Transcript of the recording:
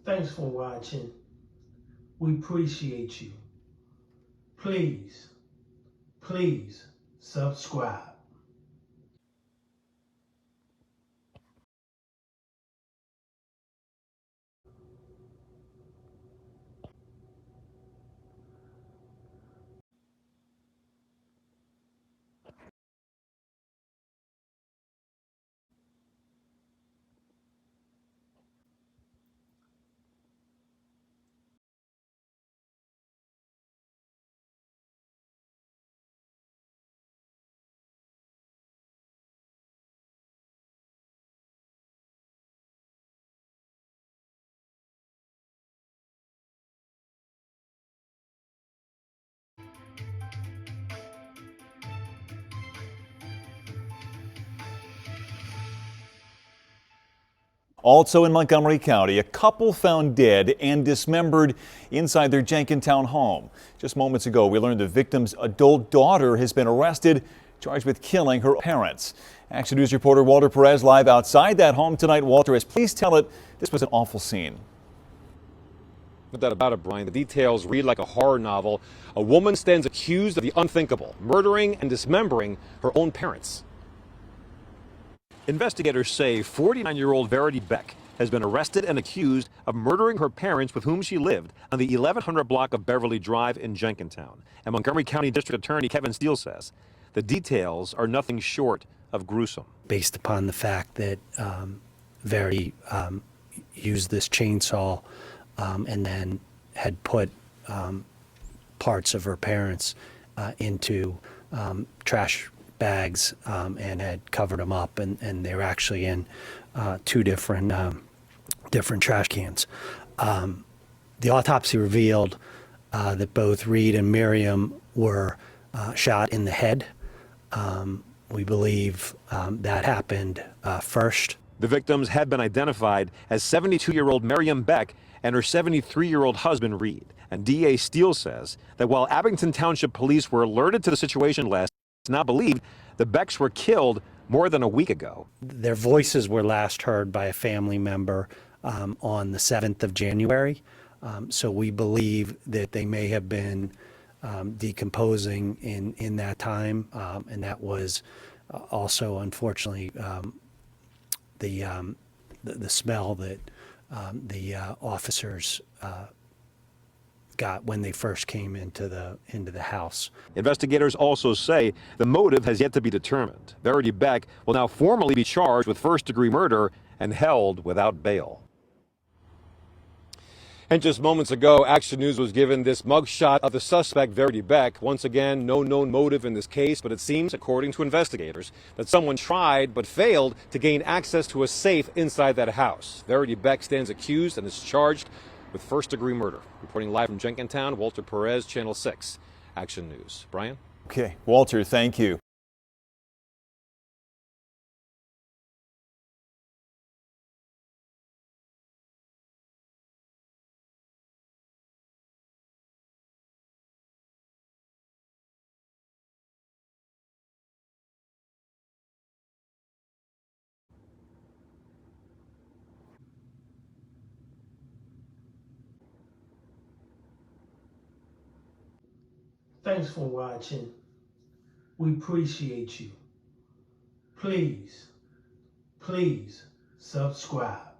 Thanks for watching. We appreciate you. Please subscribe. Also in Montgomery County, a couple found dead and dismembered inside their Jenkintown home. Just moments ago, we learned the victim's adult daughter has been arrested, charged with killing her parents. Action News reporter Walter Perez live outside that home tonight. Walter, as police tell it, this was an awful scene. No doubt about it, Brian. The details read like a horror novel. A woman stands accused of the unthinkable, murdering and dismembering her own parents. Investigators say 49-year-old Verity Beck has been arrested and accused of murdering her parents with whom she lived on the 1100 block of Beverly Drive in Jenkintown. And Montgomery County District Attorney Kevin Steele says the details are nothing short of gruesome. Based upon the fact that Verity used this chainsaw and then had put parts of her parents into trash bags and had covered them up, and they were actually in two different trash cans. The autopsy revealed that both Reed and Miriam were shot in the head. We believe that happened first. The victims had been identified as 72-year-old Miriam Beck and her 73-year-old husband Reed. And DA Steele says that while Abington Township police were alerted to the situation last, now believe the Becks were killed more than a week ago. Their voices were last heard by a family member on the 7th of January. So we believe that they may have been decomposing in that time. And that was also, unfortunately, the smell that the officers got when they first came into the house. Investigators also say the motive has yet to be determined. Verity Beck will now formally be charged with first-degree murder and held without bail. And just moments ago, Action News was given this mugshot of the suspect, Verity Beck. Once again, no known motive in this case, but it seems, according to investigators, that someone tried but failed to gain access to a safe inside that house. Verity Beck stands accused and is charged with first-degree murder. Reporting live from Jenkintown, Walter Perez, Channel 6, Action News. Brian? Okay, Walter, thank you. Thanks for watching. We appreciate you. Please subscribe.